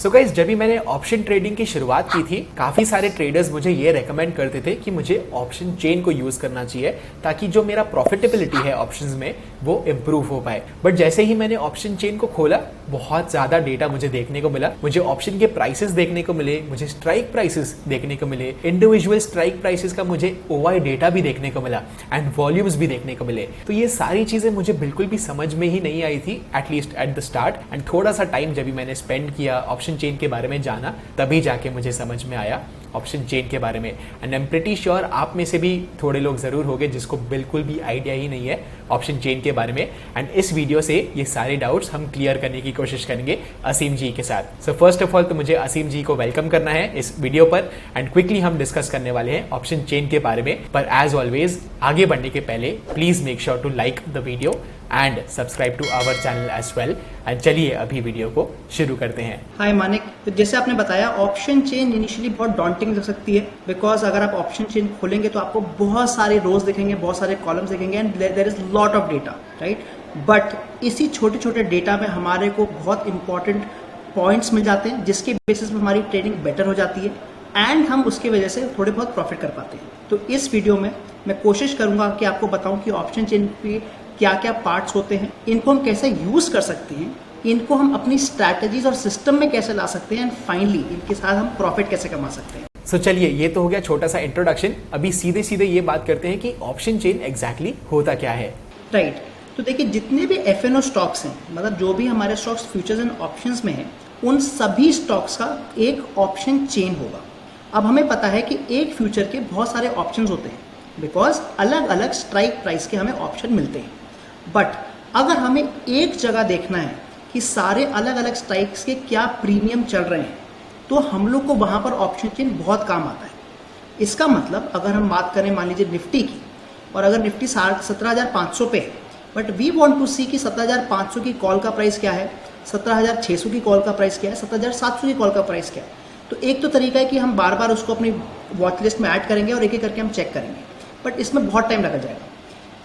So guys, जब भी मैंने ऑप्शन ट्रेडिंग की शुरुआत की थी, काफी सारे ट्रेडर्स मुझे ये रेकमेंड करते थे कि मुझे ऑप्शन चेन को यूज करना चाहिए ताकि जो मेरा प्रॉफिटेबिलिटी है ऑप्शंस में वो इम्प्रूव हो पाए। बट जैसे ही मैंने ऑप्शन चेन को खोला, बहुत ज्यादा डेटा मुझे देखने को मिला। मुझे ऑप्शन के प्राइसेस देखने को मिले, मुझे स्ट्राइक प्राइसेस देखने को मिले, इंडिविजुअल स्ट्राइक प्राइसेस का मुझे ओवाई डेटा भी देखने को मिला एंड वॉल्यूम्स भी देखने को मिले। तो ये सारी चीजें मुझे बिल्कुल भी समझ में ही नहीं आई थी, at least at the start. And थोड़ा सा टाइम जब भी मैंने स्पेंड किया, ऑप्शन चेन के बारे में जाना, तभी जाके मुझे समझ में आया ऑप्शन चेन के बारे में। And I am pretty sure आप में से भी थोड़े लोग जरूर होंगे जिसको बिल्कुल भी आइडिया ही नहीं है ऑप्शन चेन के बारे में। एंड इस वीडियो से ये सारे डाउट्स हम क्लियर करने की कोशिश करेंगे असीम जी के साथ। सो फर्स्ट ऑफ ऑल तो मुझे असीम जी को वेलकम करना है इस वीडियो पर एंड क्विकली हम डिस्कस करने वाले हैं ऑप्शन चेन के बारे में। पर एज ऑलवेज आगे बढ़ने के पहले please make sure to like the video and subscribe to our channel as well. And चलिए अभी वीडियो को शुरू करते हैं। हाय मानिक, तो जैसे आपने बताया ऑप्शन चेन इनिशियली बहुत डॉन्टिंग लग सकती है, बिकॉज अगर आप ऑप्शन चेन खोलेंगे तो आपको बहुत सारे रोज दिखेंगे, बहुत सारे कॉलम्स दिखेंगे and there is lot of data, right. But इसी छोटे छोटे डेटा में हमारे को बहुत इंपॉर्टेंट पॉइंट्स मिल जाते हैं जिसके बेसिस पे हमारी ट्रेडिंग बेटर हो जाती है एंड हम उसकी वजह से थोड़े बहुत प्रॉफिट कर पाते हैं। तो इस वीडियो में मैं कोशिश करूंगा कि आपको बताऊं कि ऑप्शन चेन पे क्या क्या पार्ट्स होते हैं, इनको हम कैसे यूज कर सकते हैं, इनको हम अपनी स्ट्रैटेजीज और सिस्टम में कैसे ला सकते हैं एंड फाइनली इनके साथ हम प्रॉफिट कैसे कमा सकते हैं। सो चलिए, ये तो हो गया छोटा सा इंट्रोडक्शन। अभी सीधे सीधे ये बात करते हैं कि ऑप्शन चेन एग्जैक्टली होता क्या है। राइट, तो देखिए जितने भी एफएनओ स्टॉक्स हैं, मतलब जो भी हमारे स्टॉक्स फ्यूचर्स एंड ऑप्शंस में हैं, उन सभी स्टॉक्स का एक ऑप्शन चेन होगा। अब हमें पता है कि एक फ्यूचर के बहुत सारे ऑप्शंस होते हैं बिकॉज अलग अलग स्ट्राइक प्राइस के हमें ऑप्शन मिलते हैं। बट अगर हमें एक जगह देखना है कि सारे अलग अलग स्ट्राइक्स के क्या प्रीमियम चल रहे हैं, तो हम लोग को वहां पर ऑप्शन चेन बहुत काम आता है। इसका मतलब अगर हम बात करें मान लीजिए निफ्टी की, और अगर निफ्टी 17,500 पे है, बट वी वांट टू सी कि 17,500 की कॉल का प्राइस क्या है, 17,600 की कॉल का प्राइस क्या है, 17,700 की कॉल का प्राइस क्या है। तो एक तो तरीका है कि हम बार बार उसको अपनी वॉच लिस्ट में ऐड करेंगे और एक एक करके हम चेक करेंगे, बट इसमें बहुत टाइम लगा जाएगा।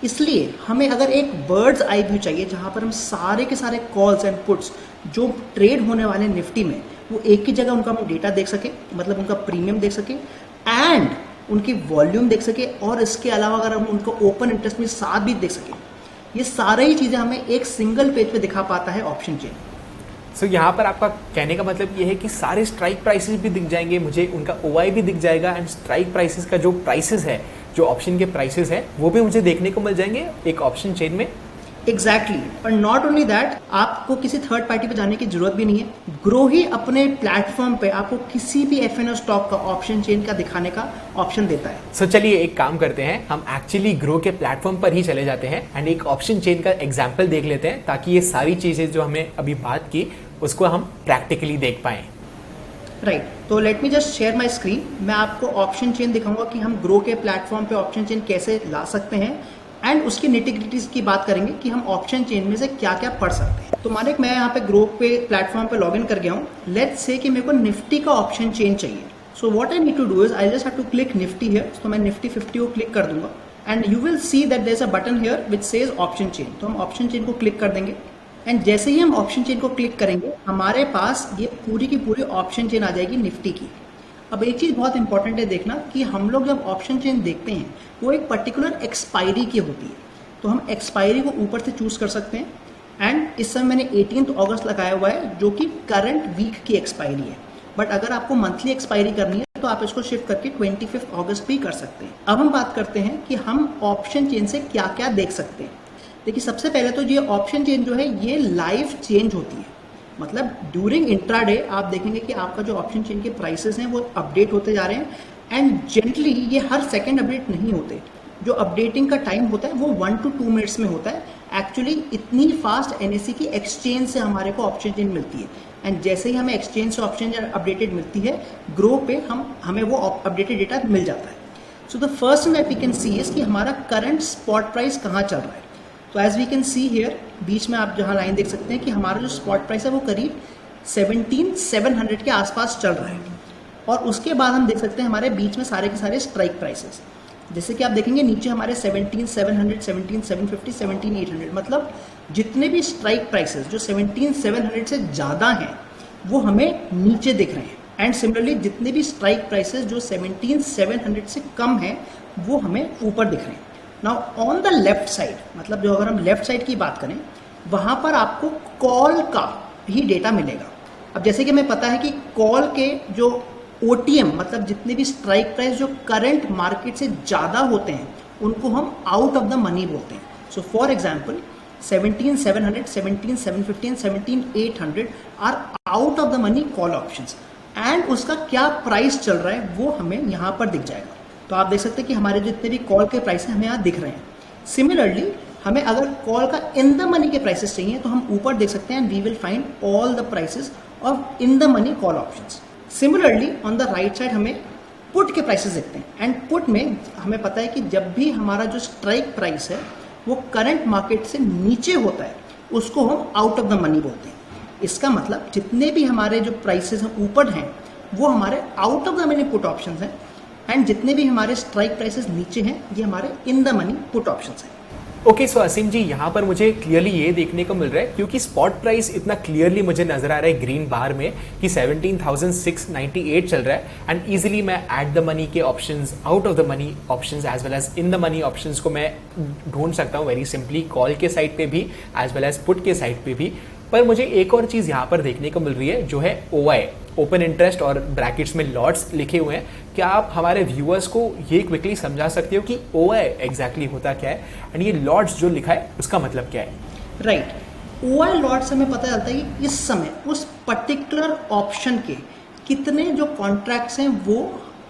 इसलिए हमें अगर एक बर्ड्स आई व्यू चाहिए जहां पर हम सारे के सारे कॉल्स एंड पुट्स जो ट्रेड होने वाले निफ्टी में, वो एक ही जगह उनका हम डेटा देख सके, मतलब उनका प्रीमियम देख सके एंड उनकी वॉल्यूम देख सके, और इसके अलावा अगर हम उनको ओपन इंटरेस्ट में साथ भी देख सके, ये सारी ही चीजें हमें एक सिंगल पेज पे दिखा पाता है ऑप्शन चेन। सो यहाँ पर आपका कहने का मतलब ये है कि सारे स्ट्राइक प्राइसेस भी दिख जाएंगे, मुझे उनका ओआई भी दिख जाएगा एंड स्ट्राइक प्राइसेस का जो प्राइसेस है, जो ऑप्शन के प्राइसेस है, वो भी मुझे देखने को मिल जाएंगे एक ऑप्शन चेन में। एग्जैक्टली, और नॉट ओनली दैट, आपको किसी थर्ड पार्टी पे जाने की जरूरत भी नहीं है। ग्रो ही अपने प्लेटफॉर्म पे आपको किसी भी एफएनओ स्टॉक का ऑप्शन चेन का दिखाने का ऑप्शन देता है। सो चलिए एक काम करते हैं, हम एक्चुअली ग्रो के प्लेटफॉर्म पर ही चले जाते हैं एंड एक ऑप्शन चेन का एग्जाम्पल देख लेते हैं ताकि ये सारी चीजें जो हमें अभी बात की उसको हम प्रैक्टिकली देख पाएं। राइट, तो let me just share my screen. मैं आपको ऑप्शन चेन दिखाऊंगा कि हम ग्रो के प्लेटफॉर्म पे ऑप्शन चेन कैसे ला सकते हैं एंड उसकी निटिग्रिटीज की बात करेंगे कि हम ऑप्शन चेन में से क्या क्या पढ़ सकते हैं। तो मानिक, मैं यहाँ पे ग्रो पे प्लेटफॉर्म पे लॉगिन कर गया हूँ। लेट्स से कि मेरे को निफ्टी का ऑप्शन चेन चाहिए। So what I need to do is I just have to click Nifty here. तो मैं निफ्टी 50 को क्लिक कर दूंगा and you will see that there is a button here which says option chain. तो हम option chain को click कर देंगे एंड जैसे ही हम ऑप्शन चेन को क्लिक करेंगे, हमारे पास ये पूरी की पूरी ऑप्शन चेन आ जाएगी निफ्टी की। अब एक चीज बहुत इंपॉर्टेंट है देखना कि हम लोग जब ऑप्शन चेन देखते हैं वो एक पर्टिकुलर एक्सपायरी की होती है, तो हम एक्सपायरी को ऊपर से चूज कर सकते हैं एंड इस समय मैंने 18 अगस्त लगाया हुआ है जो कि करंट वीक की एक्सपायरी है। बट अगर आपको मंथली एक्सपायरी करनी है तो आप इसको शिफ्ट करके 25 अगस्त भी कर सकते हैं। अब हम बात करते हैं कि हम ऑप्शन चेन से क्या क्या देख सकते हैं। देखिए, सबसे पहले तो ये ऑप्शन चेन जो है ये लाइव चेंज होती है, मतलब ड्यूरिंग इंट्राडे आप देखेंगे कि आपका जो ऑप्शन चेन के प्राइसेस हैं वो अपडेट होते जा रहे हैं एंड जनरली ये हर सेकंड अपडेट नहीं होते। जो अपडेटिंग का टाइम होता है वो 1 to 2 मिनट्स में होता है। एक्चुअली इतनी फास्ट एनएससी की एक्सचेंज से हमारे को ऑप्शन चेन मिलती है एंड जैसे ही हमें एक्सचेंज से ऑप्शन अपडेटेड मिलती है, ग्रो पे हमें वो अपडेटेड डेटा मिल जाता है। So the first thing that we can see is कि हमारा करंट स्पॉट प्राइस कहाँ चल रहा है। तो as we can see here, बीच में आप जहाँ लाइन देख सकते हैं कि हमारा जो स्पॉट प्राइस है वो करीब 17,700 के आसपास चल रहा है। और उसके बाद हम देख सकते हैं हमारे बीच में सारे के सारे स्ट्राइक प्राइसेस, जैसे कि आप देखेंगे नीचे हमारे 17,700, 17,750, 17,800, मतलब जितने भी स्ट्राइक प्राइसेस जो 17,700 से ज़्यादा हैं वो हमें नीचे दिख रहे हैं। एंड सिमिलरली जितने भी स्ट्राइक प्राइसेस जो 17,700 से कम हैं वो हमें ऊपर दिख रहे हैं। Now on the left side, मतलब जो अगर हम लेफ्ट साइड की बात करें वहाँ पर आपको कॉल का ही डेटा मिलेगा। अब जैसे कि हमें पता है कि कॉल के जो OTM मतलब जितने भी स्ट्राइक प्राइस जो करंट मार्केट से ज़्यादा होते हैं उनको हम आउट ऑफ द मनी बोलते हैं। So for example 17,700, 17,750 and 17,800 are out of the money call options and उसका क्या प्राइस चल रहा है वो हमें यहाँ पर दिख जाएगा। तो आप देख सकते हैं कि हमारे जितने भी कॉल के प्राइस हैं हमें यहाँ दिख रहे हैं। सिमिलरली हमें अगर कॉल का इन द मनी के प्राइसेस चाहिए तो हम ऊपर देख सकते हैं and we will find all the prices of in the money call options. Similarly on the right side हमें पुट के प्राइसेस देखते हैं एंड पुट में हमें पता है कि जब भी हमारा जो स्ट्राइक प्राइस है वो करंट मार्केट से नीचे होता है उसको हम आउट ऑफ द मनी बोलते हैं। इसका मतलब जितने भी हमारे जो प्राइसेस हैं ऊपर हैं वो हमारे out of the money put options हैं एंड जितने भी हमारे स्ट्राइक प्राइसेस नीचे हैं ये हमारे इन द मनी पुट ऑप्शंस हैं। ओके सो असीम जी, यहाँ पर मुझे क्लियरली ये देखने को मिल रहा है क्योंकि स्पॉट प्राइस इतना क्लियरली मुझे नजर आ रहा है ग्रीन बार में कि 17,698 चल रहा है एंड इजीली मैं एट द मनी के options, out of the money options as well as in the money options को मैं ढूंढ सकता हूँ वेरी सिंपली कॉल के साइड पे भी एज वेल एज पुट के साइड पे भी। पर मुझे एक और चीज़ यहाँ पर देखने को मिल रही है जो है OI, ओपन इंटरेस्ट और ब्रैकेट्स में लॉट्स लिखे हुए हैं। क्या आप हमारे व्यूअर्स को ये क्विकली समझा सकते हो कि OI एग्जैक्टली होता क्या है एंड ये लॉट्स जो लिखा है उसका मतलब क्या है? राइट, OI लॉट से हमें पता चलता है कि इस समय उस पर्टिकुलर ऑप्शन के कितने जो कॉन्ट्रैक्ट्स हैं वो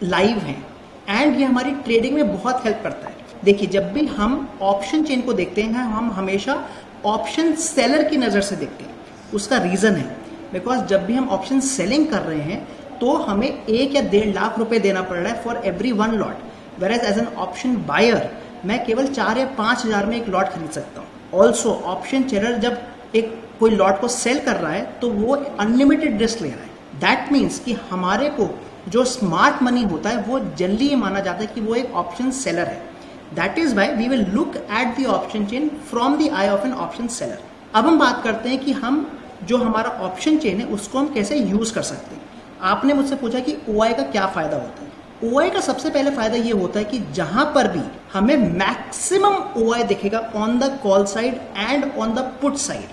लाइव हैं एंड ये हमारी ट्रेडिंग में बहुत हेल्प करता है। देखिए जब भी हम ऑप्शन चेन को देखते हैं हम हमेशा ऑप्शन सेलर की नज़र से देखते हैं। उसका रीज़न है बिकॉज जब भी हम ऑप्शन सेलिंग कर रहे हैं तो हमें 1 या 1.5 लाख रुपए देना पड़ रहा है for every 1 lot, whereas an option buyer मैं केवल 4 या 5 हज़ार में एक लॉट खरीद सकता हूँ। ऑल्सो ऑप्शन सेलर जब एक कोई लॉट को सेल कर रहा है तो वो अनलिमिटेड रिस्क ले रहा है। दैट मीन्स कि हमारे को जो स्मार्ट मनी होता है वो जल्दी ये माना जाता है कि वो एक ऑप्शन सेलर है। That is why we will look at the option chain from the eye of an option seller. अब हम बात करते हैं कि हम जो हमारा ऑप्शन चेन है उसको हम कैसे यूज कर सकते हैं। आपने मुझसे पूछा कि OI का क्या फायदा होता है। OI का सबसे पहले फायदा ये होता है कि जहां पर भी हमें मैक्सिमम OI दिखेगा on the call side and on the put side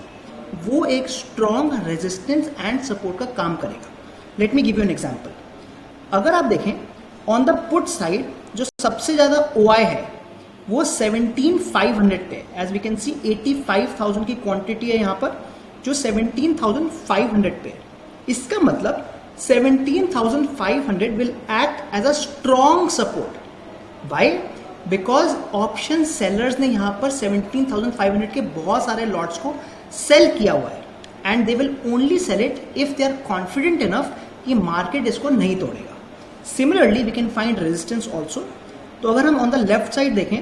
वो एक स्ट्रॉन्ग रेजिस्टेंस एंड सपोर्ट का काम करेगा। Let me give you an example. अगर आप देखें ऑन द पुट साइड जो सबसे ज्यादा OI है वो 17,500 पे, एज वी कैन सी 85,000 की क्वांटिटी है यहाँ पर जो 17,500 पे। इसका मतलब 17,500 will act as a strong support. Why? Because option sellers ने यहाँ पर 17,500 के बहुत सारे लॉट्स को सेल किया हुआ है and they will only sell it if they are confident enough कि मार्केट इसको नहीं तोड़ेगा। Similarly we can find resistance also. तो अगर हम ऑन द लेफ्ट साइड देखें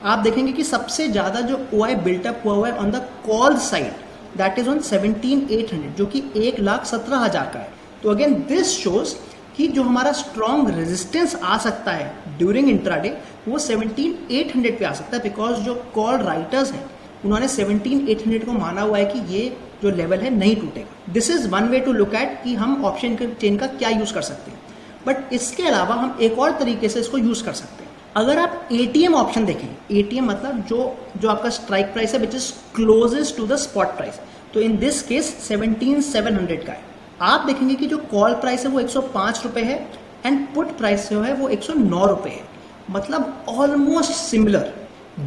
आप देखेंगे कि सबसे ज़्यादा जो OI बिल्टअप हुआ है on the call side that is on 17,800 जो कि 1,17,000 का है। तो अगेन दिस शोज कि जो हमारा स्ट्रॉन्ग रेजिस्टेंस आ सकता है ड्यूरिंग इंट्राडे वो 17,800 पे आ सकता है बिकॉज जो कॉल राइटर्स हैं उन्होंने 17,800 को माना हुआ है कि ये जो लेवल है नहीं टूटेगा। This is one way to look at कि हम ऑप्शन चेन का क्या यूज कर सकते हैं। बट इसके अलावा हम एक और तरीके से इसको यूज कर सकते हैं। अगर आप ATM ऑप्शन देखें, ATM मतलब जो आपका स्ट्राइक प्राइस है which is closest to the spot price, तो इन दिस केस 17,700 का है। आप देखेंगे कि जो कॉल प्राइस है वो 105 रुपए है एंड पुट प्राइस जो है वो 109 रुपए है, मतलब ऑलमोस्ट सिमिलर।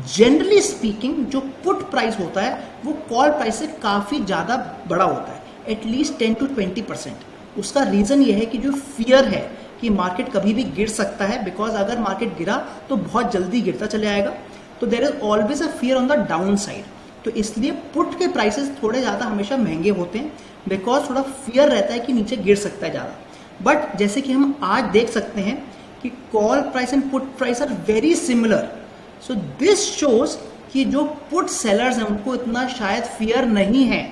जनरली स्पीकिंग जो पुट प्राइस होता है वो कॉल प्राइस से काफ़ी ज़्यादा बड़ा होता है, एटलीस्ट 10 to 20%। उसका रीज़न ये है कि जो फियर है कि मार्केट कभी भी गिर सकता है, बिकॉज अगर मार्केट गिरा तो बहुत जल्दी गिरता चले आएगा, तो there is always a fear on the downside. तो इसलिए पुट के प्राइसेस थोड़े ज़्यादा हमेशा महंगे होते हैं बिकॉज थोड़ा फियर रहता है कि नीचे गिर सकता है ज़्यादा। बट जैसे कि हम आज देख सकते हैं कि call price and put price are very similar. So this shows कि जो पुट सेलर्स हैं उनको इतना शायद फियर नहीं है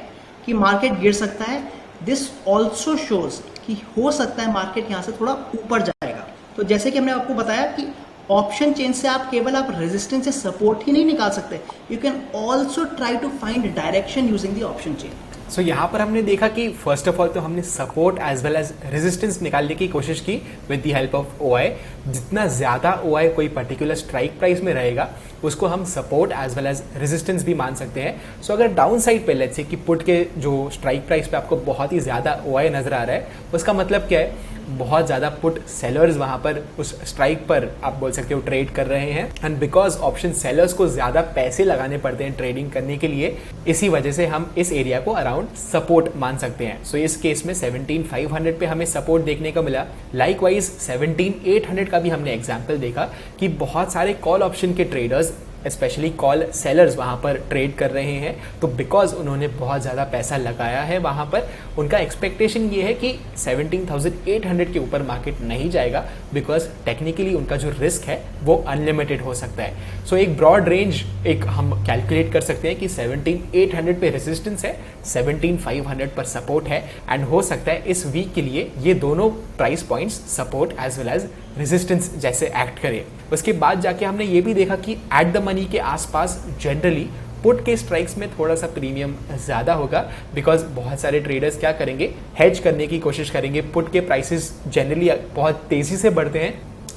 कि मार्केट गिर सकता है। दिस ऑल्सो शोज कि हो सकता है मार्केट यहाँ से थोड़ा ऊपर जाएगा। तो जैसे कि हमने आपको बताया कि ऑप्शन चेन से आप केवल आप रेजिस्टेंस से सपोर्ट ही नहीं निकाल सकते, you can also try to find direction using the option chain. So यहाँ पर हमने देखा कि फर्स्ट ऑफ ऑल तो हमने support as well as resistance निकालने की कोशिश की with the help of OI। जितना ज़्यादा OI कोई पर्टिकुलर स्ट्राइक प्राइस में रहेगा उसको हम support as well as resistance भी मान सकते हैं। सो अगर डाउन साइड पे लेट्स से कि पुट के जो स्ट्राइक प्राइस पे आपको बहुत ही ज़्यादा OI नज़र आ रहा है, उसका मतलब क्या है, बहुत ज़्यादा पुट सेलर्स वहाँ पर उस स्ट्राइक पर आप बोल सकते हो ट्रेड कर रहे हैं, एंड बिकॉज ऑप्शन सेलर्स को ज़्यादा पैसे लगाने पड़ते हैं ट्रेडिंग करने के लिए, इसी वजह से हम इस एरिया को अराउंड सपोर्ट मान सकते हैं। सो इस केस में 17,500 पे हमें सपोर्ट देखने को मिला। लाइकवाइज 17,800 का भी हमने एग्जाम्पल देखा कि बहुत सारे कॉल ऑप्शन के ट्रेडर्स स्पेशली कॉल सेलर्स वहाँ पर ट्रेड कर रहे हैं, तो बिकॉज उन्होंने बहुत ज़्यादा पैसा लगाया है वहाँ पर, उनका एक्सपेक्टेशन ये है कि 17,800 के ऊपर मार्केट नहीं जाएगा, बिकॉज टेक्निकली उनका जो रिस्क है वो अनलिमिटेड हो सकता है। सो एक ब्रॉड रेंज एक हम कैलकुलेट कर सकते हैं कि 17,800 पे रेजिस्टेंस है, 17,500 पर सपोर्ट है, एंड हो सकता है इस वीक के लिए ये दोनों price points support as well as resistance जैसे एक्ट करे। उसके बाद जाके हमने ये भी देखा कि एट द मनी के आसपास जनरली पुट के स्ट्राइक्स में थोड़ा सा प्रीमियम ज़्यादा होगा, बिकॉज बहुत सारे ट्रेडर्स क्या करेंगे, हेज करने की कोशिश करेंगे। पुट के प्राइसेस जनरली बहुत तेज़ी से बढ़ते हैं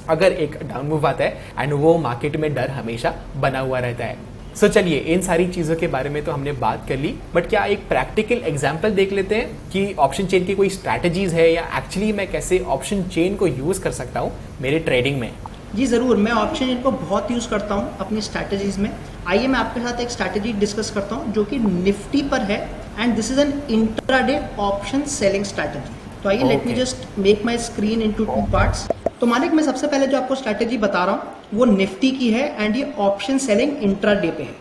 अगर एक डाउन मूव आता है, एंड वो मार्केट में डर हमेशा बना हुआ रहता है। सो चलिए इन सारी चीज़ों के बारे में तो हमने बात कर ली, बट क्या एक प्रैक्टिकल एग्जांपल देख लेते हैं कि ऑप्शन चेन की कोई स्ट्रैटेजीज है, या एक्चुअली मैं कैसे ऑप्शन चेन को यूज़ कर सकता हूँ मेरे ट्रेडिंग में। जी ज़रूर, मैं ऑप्शन चेन को बहुत यूज़ करता हूँ अपनी स्ट्रैटेजीज़ में। आइए मैं आपके साथ एक स्ट्रैटेजी डिस्कस करता हूँ जो कि निफ्टी पर है, and this is an intraday option selling strategy. तो आइए let me just make my screen into 2 parts. तो मानिक मैं सबसे पहले जो आपको स्ट्रैटेजी बता रहा हूँ वो निफ्टी की है, एंड ये ऑप्शन सेलिंग इंट्राडे पे है।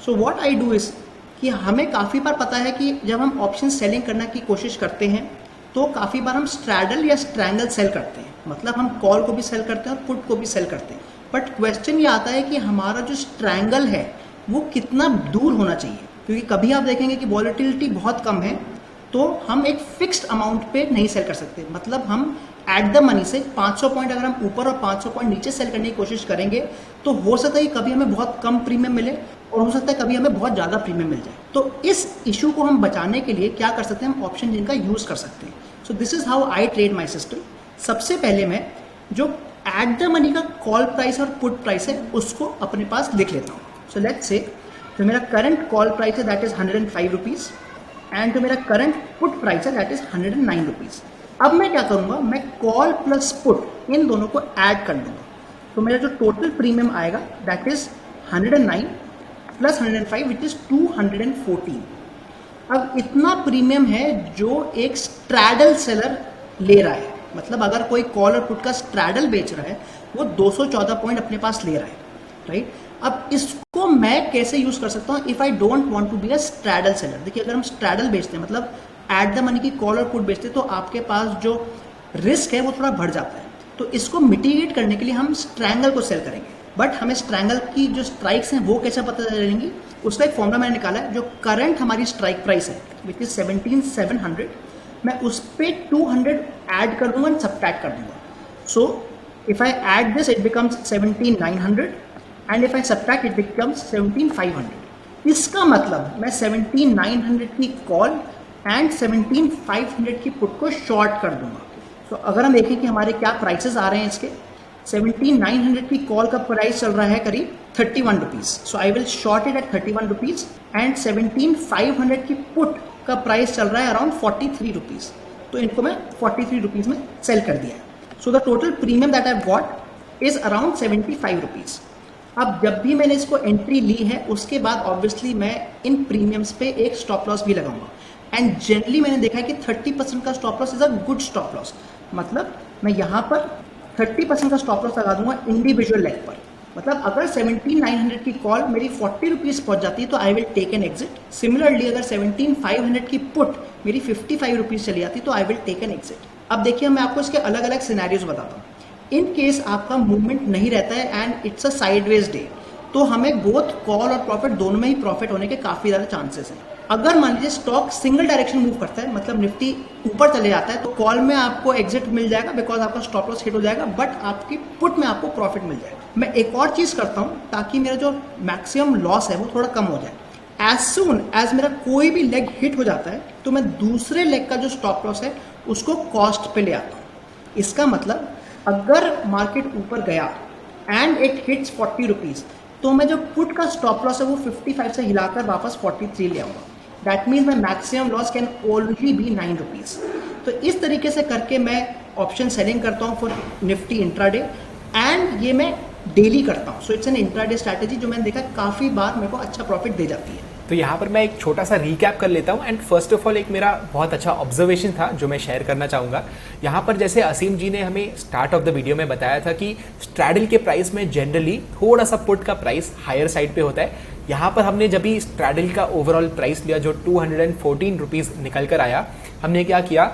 सो व्हाट आई डू इज कि हमें काफ़ी बार पता है कि जब हम ऑप्शन सेलिंग करने की कोशिश करते हैं तो काफ़ी बार हम स्ट्रैडल या स्ट्रैंगल सेल करते हैं, मतलब हम कॉल को भी सेल करते हैं और पुट को भी सेल करते हैं। बट क्वेश्चन ये आता है कि हमारा जो स्ट्रैंगल है वो कितना दूर होना चाहिए, क्योंकि कभी आप देखेंगे कि वॉलेटिलिटी बहुत कम है तो हम एक फिक्स्ड अमाउंट पे नहीं सेल कर सकते। मतलब हम एट द मनी से 500 पॉइंट अगर हम ऊपर और 500 पॉइंट नीचे सेल करने की कोशिश करेंगे तो हो सकता है कि कभी हमें बहुत कम प्रीमियम मिले, और हो सकता है कभी हमें बहुत ज़्यादा प्रीमियम मिल जाए। तो इस इशू को हम बचाने के लिए क्या कर सकते हैं, हम ऑप्शन चेन का यूज़ कर सकते हैं। So this is how I trade my system. सबसे पहले मैं जो एट द मनी का कॉल प्राइस और पुट प्राइस है उसको अपने पास लिख लेता हूँ। सो लेट्स से जो मेरा करंट कॉल प्राइस है दैट इज 105 रुपीज़, एंड जो मेरा करंट पुट प्राइस है दैट इज 109 रुपीज़। अब मैं क्या करूँगा, मैं कॉल प्लस पुट इन दोनों को ऐड कर लूँगा। तो मेरा जो टोटल प्रीमियम आएगा that is 109 plus 105 which is 214। अब इतना प्रीमियम है जो एक स्ट्रैडल सेलर ले रहा है, मतलब अगर कोई कॉल और पुट का स्ट्रैडल बेच रहा है वो 214 पॉइंट अपने पास ले रहा है, राइट। अब इसको मैं कैसे यूज़ कर सकता हूँ if I don't want to be a straddle seller. देखिए अगर हम स्ट्रैडल बेचते हैं, मतलब एट द मनी की कॉल और पुट बेचते हैं, तो आपके पास जो रिस्क है वो थोड़ा बढ़ जाता है। तो इसको मिटिगेट करने के लिए हम स्ट्रैंगल को सेल करेंगे। बट हमें स्ट्रैंगल की जो स्ट्राइक्स हैं वो कैसे पता चलेंगी, उसका एक फॉर्मूला मैंने निकाला है। जो करंट हमारी स्ट्राइक प्राइस है विच इज 17,700, मैं उस पर 200 ऐड कर दूंगा, सब्ट्रैक्ट कर दूंगा। So if I add this it becomes 17,900, and if I subtract it becomes 17,500। इसका मतलब मैं 17,900 की कॉल एंड 17,500 की पुट को शॉर्ट कर दूंगा। तो अगर हम देखें कि हमारे क्या प्राइसेस आ रहे हैं इसके, 17,900 की कॉल का प्राइस चल रहा है करीब 31 rupees. So I will short it at 31 rupees, and 17,500 की पुट का प्राइस चल रहा है अराउंड 43 रुपीज़। तो इनको मैं 43 रुपीज़ में सेल कर दिया है। So the total premium that I got is around 75 rupees. अब जब भी मैंने इसको एंट्री ली है उसके बाद ऑब्वियसली मैं इन प्रीमियम्स पे एक स्टॉप लॉस भी लगाऊंगा, एंड जनरली मैंने देखा है कि 30% का stop loss is a good stop loss. मतलब मैं यहाँ पर 30% का स्टॉप लॉस लगा दूंगा इंडिविजुअल लेग पर। मतलब अगर 17,900 की कॉल मेरी 40 रुपीज़ पहुँच जाती है तो I will take an exit. Similarly अगर 17,500 की पुट मेरी 55 रुपीज़ चली जाती तो I will take an exit. अब देखिए मैं आपको इसके अलग अलग सिनेरियोज बताता हूँ। इन केस आपका मूवमेंट नहीं रहता है and it's a sideways day, तो हमें बोथ कॉल और प्रॉफिट दोनों में ही प्रॉफिट होने के काफ़ी ज़्यादा चांसेस हैं। अगर मान लीजिए स्टॉक सिंगल डायरेक्शन मूव करता है, मतलब निफ्टी ऊपर चले जाता है, तो कॉल में आपको एग्जिट मिल जाएगा बिकॉज आपका स्टॉप लॉस हिट हो जाएगा, बट आपकी पुट में आपको प्रॉफिट मिल जाएगा। मैं एक और चीज़ करता हूँ ताकि मेरा जो मैक्सिमम लॉस है वो थोड़ा कम हो जाए। एज सुन एज मेरा कोई भी लेग हिट हो जाता है तो मैं दूसरे लेग का जो स्टॉप लॉस है उसको कॉस्ट पे ले आता हूँ। इसका मतलब अगर मार्केट ऊपर गया एंड इट हिट्स 40 रुपीज़ तो मैं जो पुट का स्टॉप लॉस है वो 55 से हिलाकर वापस 43 ले आऊँगा। That means my maximum loss can only be 9 rupees. तो इस तरीके से करके मैं ऑप्शन सेलिंग करता हूँ फॉर निफ्टी इंट्राडे एंड ये मैं डेली करता हूँ। So it's an intraday strategy जो मैंने देखा काफ़ी बार मेरे को अच्छा प्रॉफिट दे जाती है। तो यहाँ पर मैं एक छोटा सा रीकैप कर लेता हूँ एंड फर्स्ट ऑफ ऑल एक मेरा बहुत अच्छा ऑब्जर्वेशन था जो मैं शेयर करना चाहूँगा। यहाँ पर जैसे असीम जी ने हमें स्टार्ट ऑफ द वीडियो में बताया था कि स्ट्रैडल के प्राइस में जनरली थोड़ा सा पुट का प्राइस हायर साइड पे होता है। यहाँ पर हमने जब भी स्ट्रैडल का ओवरऑल प्राइस लिया जो 214 रुपीज़ निकल कर आया, हमने क्या किया,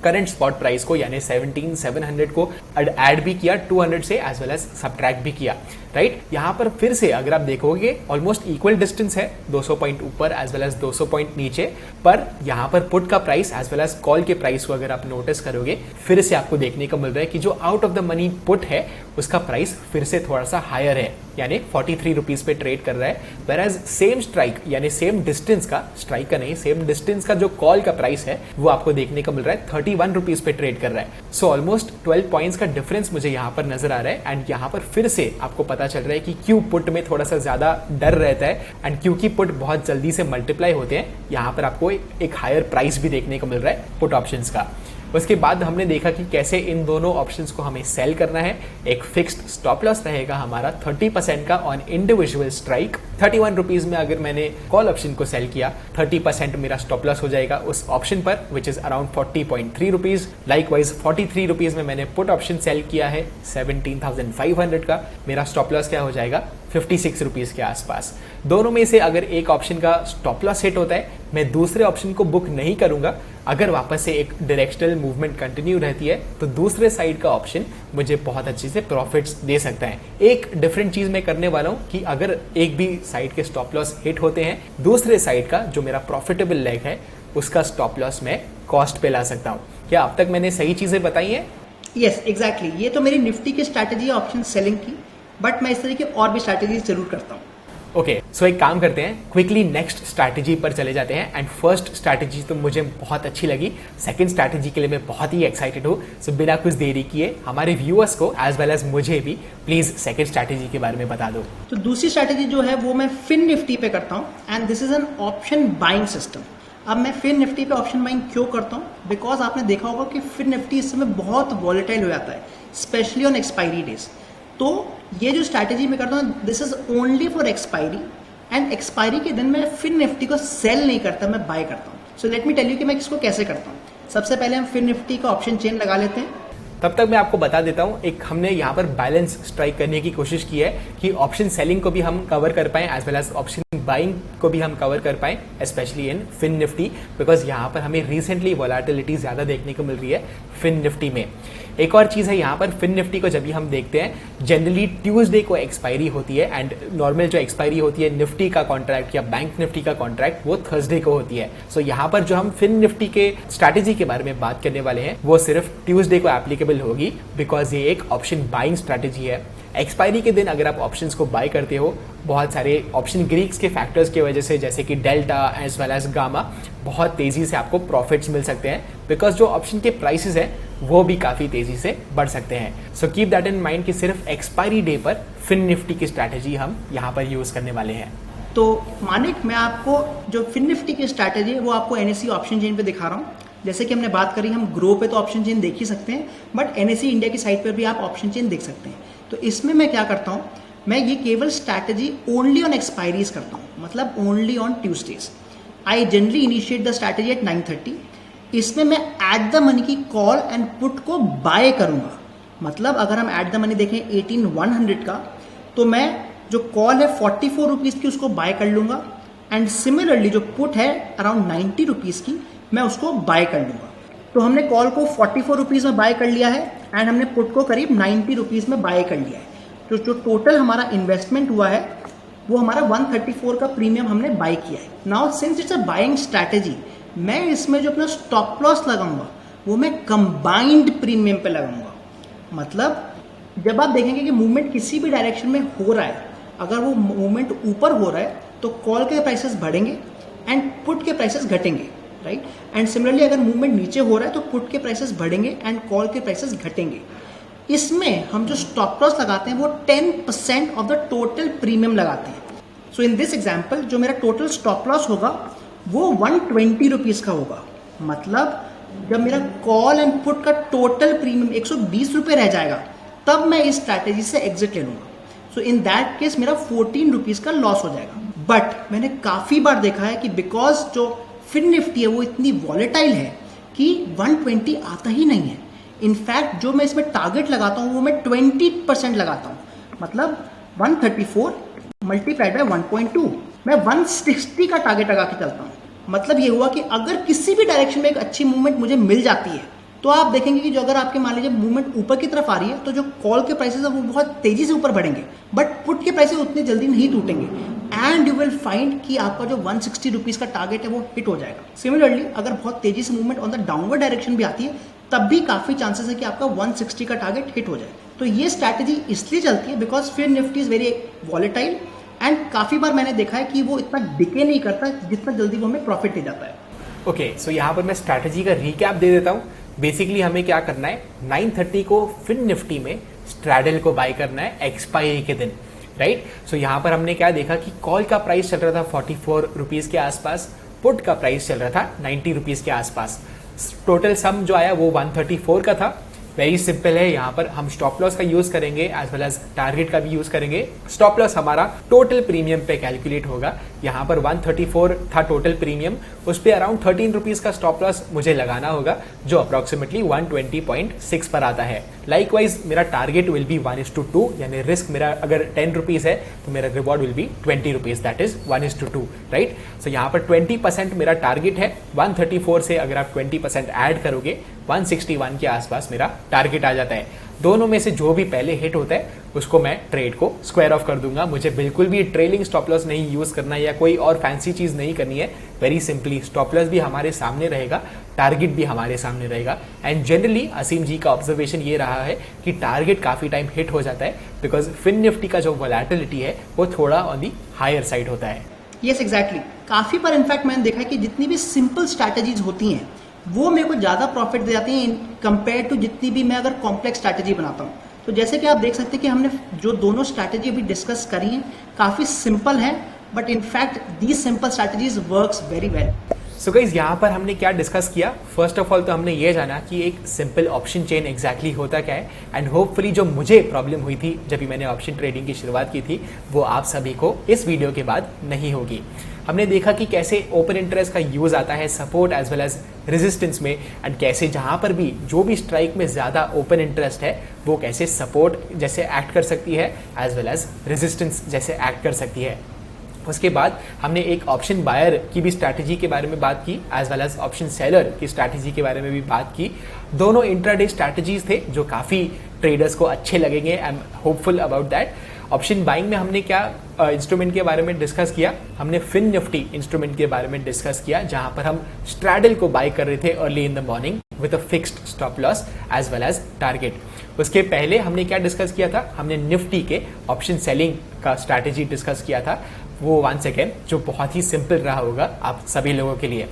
करंट स्पॉट प्राइस को यानी 17,700 को ऐड भी किया 200 से एज वेल एज सब्ट्रैक्ट भी किया, राइट। यहाँ पर फिर से अगर आप देखोगे ऑलमोस्ट इक्वल डिस्टेंस है, 200 पॉइंट ऊपर एज वेल एज 200 पॉइंट नीचे, पर यहाँ पर पुट का price as well as call के प्राइस को अगर आप नोटिस करोगे फिर से आपको देखने को मिल रहा है कि जो out of the money put है उसका प्राइस फिर से थोड़ा सा हायर है, यानी 43 रुपीज़ पे ट्रेड कर रहा है। वेयरएज सेम स्ट्राइक यानी सेम डिस्टेंस का, स्ट्राइक का नहीं, सेम डिस्टेंस का जो कॉल का प्राइस है वो आपको देखने को मिल रहा है 31 रुपीज़ पे ट्रेड कर रहा है। सो ऑलमोस्ट 12 पॉइंट्स का डिफरेंस मुझे यहाँ पर नजर आ रहा है एंड यहाँ पर फिर से आपको पता चल रहा है कि क्यों पुट में थोड़ा सा ज्यादा डर रहता है एंड क्योंकि पुट बहुत जल्दी से मल्टीप्लाई होते हैं, यहाँ पर आपको एक हायर प्राइस भी देखने को मिल रहा है पुट ऑप्शंस का। उसके बाद हमने देखा कि कैसे इन दोनों ऑप्शंस को हमें सेल करना है। एक फिक्स्ड स्टॉप लॉस रहेगा हमारा 30% का ऑन इंडिविजुअल स्ट्राइक। 31 रुपीज़ में अगर मैंने कॉल ऑप्शन को सेल किया 30% मेरा स्टॉप लॉस हो जाएगा उस ऑप्शन पर which is around 40.3 rupees. Likewise 43 rupees में मैंने पुट ऑप्शन सेल किया है 17,500 का, मेरा स्टॉप लॉस क्या हो जाएगा 56 रुपीज़ के आसपास। दोनों में से अगर एक ऑप्शन का स्टॉप लॉस हिट होता है मैं दूसरे ऑप्शन को बुक नहीं करूंगा। अगर वापस से एक डायरेक्शनल मूवमेंट कंटिन्यू रहती है तो दूसरे साइड का ऑप्शन मुझे बहुत अच्छे से प्रॉफिट्स दे सकता है। एक डिफरेंट चीज मैं करने वाला हूं कि अगर एक भी साइड के स्टॉप लॉस हिट होते हैं, दूसरे साइड का जो मेरा प्रॉफिटेबल लेग है उसका स्टॉप लॉस मैं कॉस्ट पे ला सकता हूं। क्या अब तक मैंने सही चीजें बताई हैं? यस एग्जैक्टली, ये तो मेरी निफ्टी की स्ट्रैटेजी है ऑप्शन सेलिंग की, बट मैं इस तरह की और भी स्ट्रैटेजीज जरूर करता हूँ। ओके, सो एक काम करते हैं, क्विकली नेक्स्ट स्ट्रैटेजी पर चले जाते हैं। एंड फर्स्ट स्ट्रैटेजी तो मुझे बहुत अच्छी लगी, सेकंड स्ट्रैटेजी के लिए मैं बहुत ही एक्साइटेड हूँ। सो बिना कुछ देरी किए हमारे व्यूअर्स को एज वेल एज मुझे भी प्लीज सेकंड स्ट्रैटेजी के बारे में बता दो। तो दूसरी स्ट्रैटेजी जो है वो मैं फिन निफ्टी पे करता हूँ and this is an option buying system. अब मैं फिन निफ्टी पे ऑप्शन बाइंग क्यों करता हूँ? बिकॉज आपने देखा होगा कि फिन निफ्टी इस समय बहुत वॉलेटाइल हो जाता है, स्पेशली ऑन एक्सपायरी डेज। तो ये जो स्ट्रैटेजी मैं करता हूँ this is only for expiry and expiry के दिन मैं फिन निफ्टी को सेल नहीं करता, मैं बाय करता हूँ। So let me tell you कि मैं इसको कैसे करता हूँ। सबसे पहले हम फिन निफ्टी का ऑप्शन चेन लगा लेते हैं। तब तक मैं आपको बता देता हूं, एक हमने यहाँ पर बैलेंस स्ट्राइक करने की कोशिश की है कि ऑप्शन सेलिंग को भी हम कवर कर पाएं as well as option buying को भी हम कवर कर पाएं, specially in Fin Nifty, because यहाँ पर हमें रिसेंटली वॉलेटिलिटी ज़्यादा देखने को मिल रही है फिन निफ्टी में। एक और चीज़ है यहाँ पर फिन निफ्टी को जब भी हम देखते हैं जनरली ट्यूसडे को एक्सपायरी होती है एंड नॉर्मल जो एक्सपायरी होती है निफ्टी का कॉन्ट्रैक्ट या बैंक निफ्टी का कॉन्ट्रैक्ट वो थर्सडे को होती है। सो यहाँ पर जो हम फिन निफ्टी के स्ट्रैटेजी के बारे में बात करने वाले हैं वो सिर्फ ट्यूसडे को एप्लीकेबल होगी, बिकॉज ये एक ऑप्शन बाइंग स्ट्रैटेजी है। एक्सपायरी के दिन अगर आप ऑप्शंस को बाय करते हो, बहुत सारे ऑप्शन ग्रीक्स के फैक्टर्स की वजह से जैसे कि delta as well as gamma, बहुत तेजी से आपको प्रॉफिट्स मिल सकते हैं, बिकॉज जो ऑप्शन के प्राइसेस हैं वो भी काफ़ी तेजी से बढ़ सकते हैं। So keep that in mind कि सिर्फ एक्सपायरी डे पर फिन निफ्टी की स्ट्रैटेजी हम यहाँ पर यूज़ करने वाले हैं। तो मानिक, मैं आपको जो फिन निफ्टी की स्ट्रैटेजी है वो आपको एनएसई ऑप्शन चेन पे दिखा रहा हूँ। जैसे कि हमने बात करी, हम ग्रो पे तो ऑप्शन चेन देख ही सकते हैं, बट एनएसई इंडिया की साइट पर भी आप ऑप्शन चेन देख सकते हैं। तो इसमें मैं क्या करता हूँ, मैं ये केवल स्ट्रैटेजी ओनली ऑन एक्सपायरीज करता हूँ, मतलब only on Tuesdays. I generally initiate the strategy at 9:30। इसमें मैं एट द मनी की कॉल एंड पुट को बाय करूँगा। मतलब अगर हम एट द मनी देखें 18,100 का, तो मैं जो कॉल है 44 रुपीज़ की उसको बाय कर लूँगा एंड सिमिलरली जो पुट है अराउंड 90 रुपीज़ की मैं उसको बाय कर लूँगा। तो हमने कॉल को 44 रुपीज़ में बाय कर लिया है एंड हमने पुट को करीब 90 रुपीज़ में बाय कर लिया है। तो जो टोटल हमारा इन्वेस्टमेंट हुआ है वो हमारा 134 का प्रीमियम हमने बाय किया है। Now since it's a buying strategy, मैं इसमें जो अपना स्टॉप लॉस लगाऊंगा वो मैं कंबाइंड प्रीमियम पे लगाऊंगा। मतलब जब आप देखेंगे कि मूवमेंट किसी भी डायरेक्शन में हो रहा है, अगर वो मूवमेंट ऊपर हो रहा है तो कॉल के प्राइसेस बढ़ेंगे एंड पुट के प्राइसेस घटेंगे, राइट। एंड सिमिलरली अगर मूवमेंट नीचे हो रहा है तो पुट के प्राइसेस बढ़ेंगे एंड कॉल के प्राइसेस घटेंगे। इसमें हम जो स्टॉप लॉस लगाते हैं वो 10% ऑफ द टोटल प्रीमियम लगाते हैं। सो इन दिस एग्जाम्पल जो मेरा टोटल स्टॉप लॉस होगा वो 120 रुपीज़ का होगा। मतलब जब मेरा कॉल एंड पुट का टोटल प्रीमियम 120 रुपये रह जाएगा तब मैं इस स्ट्रैटेजी से एग्जिट ले लूँगा। सो इन दैट केस मेरा 14 रुपीज़ का लॉस हो जाएगा। बट मैंने काफ़ी बार देखा है कि बिकॉज जो फिन निफ्टी है वो इतनी वॉलेटाइल है कि 120 आता ही नहीं है। इनफैक्ट जो मैं इसमें टारगेट लगाता हूँ वो मैं 20% लगाता हूँ। मतलब 134 मल्टीप्लाइड बाय 1.2 मैं 160 का टारगेट लगा के चलता हूँ। मतलब ये हुआ कि अगर किसी भी डायरेक्शन में एक अच्छी मूवमेंट मुझे मिल जाती है तो आप देखेंगे कि जो अगर आपके मान लीजिए मूवमेंट ऊपर की तरफ आ रही है तो जो कॉल के प्राइसेस है वो बहुत तेजी से ऊपर बढ़ेंगे, बट पुट के प्राइसेस उतनी जल्दी नहीं टूटेंगे एंड यू विल फाइंड कि आपका जो 160 रुपीज़ का टारगेट है वो हिट हो जाएगा। सिमिलरली अगर बहुत तेजी से movement on the downward direction भी आती है तब भी काफ़ी चांसेस है कि आपका 160 का टारगेट हिट हो जाए। तो ये स्ट्रैटेजी इसलिए चलती है because Fin Nifty is very volatile and काफ़ी बार मैंने देखा है कि वो इतना डिके नहीं करता जितना जल्दी वो हमें प्रॉफिट दे जाता है। ओके, सो यहाँ पर मैं स्ट्रैटेजी का रिकैप दे देता हूँ। बेसिकली हमें क्या करना है, 9:30 को फिन निफ्टी में स्ट्रैडल को बाय करना है एक्सपायरी के दिन, राइट। सो यहाँ पर हमने क्या देखा कि कॉल का प्राइस चल रहा था 44 रुपीज़ के आसपास, पुट का प्राइस चल रहा था 90 रुपीज़ के आसपास। टोटल सम जो आया वो 134 का था। वेरी सिंपल है, यहाँ पर हम स्टॉप लॉस का यूज करेंगे एज वेल एज टारगेट का भी यूज करेंगे। स्टॉप लॉस हमारा टोटल प्रीमियम पे कैलकुलेट होगा। यहाँ पर 134 था टोटल प्रीमियम, उस पर अराउंड 13 रुपीज़ का स्टॉप लॉस मुझे लगाना होगा जो अप्रॉक्सीमेटली 120.6 पर आता है। लाइकवाइज मेरा टारगेट विल बी 1:2, यानी रिस्क मेरा अगर 10 रुपीज़ है तो मेरा reward will be 20 rupees, that is 1:2, right. So यहाँ पर 20% मेरा टारगेट है। 134 से अगर आप 20% ऐड करोगे 161 के आसपास मेरा टारगेट आ जाता है। दोनों में से जो भी पहले हिट होता है उसको मैं ट्रेड को स्क्वायर ऑफ कर दूंगा। मुझे बिल्कुल भी ट्रेलिंग स्टॉप लॉस नहीं यूज करना या कोई और फैंसी चीज नहीं करनी है। वेरी सिंपली स्टॉप लॉस भी हमारे सामने रहेगा, टारगेट भी हमारे सामने रहेगा। एंड जनरली असीम जी का ऑब्जर्वेशन ये रहा है कि टारगेट काफी टाइम हिट हो जाता है बिकॉज फिन निफ्टी का जो वोलेटिलिटी है वो थोड़ा ऑन दी हायर साइड होता है। यस एग्जैक्टली, काफ़ी बार इनफैक्ट मैंने देखा है कि जितनी भी सिंपल स्ट्रैटेजीज होती हैं वो मेरे को ज़्यादा प्रॉफिट दे जाती हैं कंपेयर टू जितनी भी मैं अगर कॉम्प्लेक्स स्ट्रैटेजी बनाता हूँ। तो जैसे कि आप देख सकते हैं कि हमने जो दोनों स्ट्रैटेजी अभी डिस्कस करी हैं काफ़ी सिंपल हैं, but in fact these simple strategies works very well. So guys यहाँ पर हमने क्या डिस्कस किया, फर्स्ट ऑफ ऑल तो हमने ये जाना कि एक सिंपल ऑप्शन चेन एग्जैक्टली होता क्या है एंड होपफुली जो मुझे प्रॉब्लम हुई थी जब भी मैंने ऑप्शन ट्रेडिंग की शुरुआत की थी वो आप सभी को इस वीडियो के बाद नहीं होगी। हमने देखा कि कैसे ओपन इंटरेस्ट का यूज आता है support as well as resistance में एंड कैसे जहाँ पर भी जो भी स्ट्राइक में ज़्यादा ओपन इंटरेस्ट है वो कैसे सपोर्ट जैसे एक्ट कर सकती है एज वेल एज रेजिस्टेंस जैसे एक्ट कर सकती है। उसके बाद हमने एक ऑप्शन बायर की भी स्ट्रैटेजी के बारे में बात की as well as option seller की स्ट्रैटेजी के बारे में भी बात की। दोनों इंट्राडे स्ट्रैटेजीज थे जो काफ़ी ट्रेडर्स को अच्छे लगेंगे। I am hopeful about that. Option buying में हमने क्या इंस्ट्रूमेंट के बारे में डिस्कस किया, हमने फिन निफ्टी इंस्ट्रूमेंट के बारे में डिस्कस किया जहां पर हम स्ट्रैडल को बाय कर रहे थे early in the morning with a fixed stop loss as well as target. उसके पहले हमने क्या डिस्कस किया था, हमने निफ्टी के ऑप्शन सेलिंग का स्ट्रैटेजी डिस्कस किया था, वो वंस अगेन जो बहुत ही सिंपल रहा होगा आप सभी लोगों के लिए।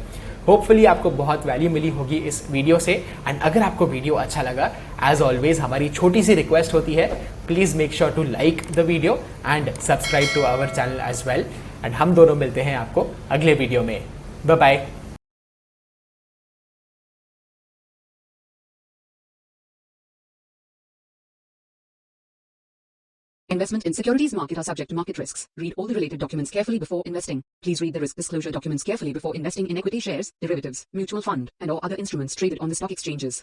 होपफुली आपको बहुत वैल्यू मिली होगी इस वीडियो से एंड अगर आपको वीडियो अच्छा लगा एज ऑलवेज हमारी छोटी सी रिक्वेस्ट होती है, please make sure to like the video and subscribe to our channel as well. And हम दोनों मिलते हैं आपको अगले वीडियो में। Bye bye. Investment in securities market are subject to market risks. Read all the related documents carefully before investing. Please read the risk disclosure documents carefully before investing in equity shares, derivatives, mutual fund, and or other instruments traded on the stock exchanges.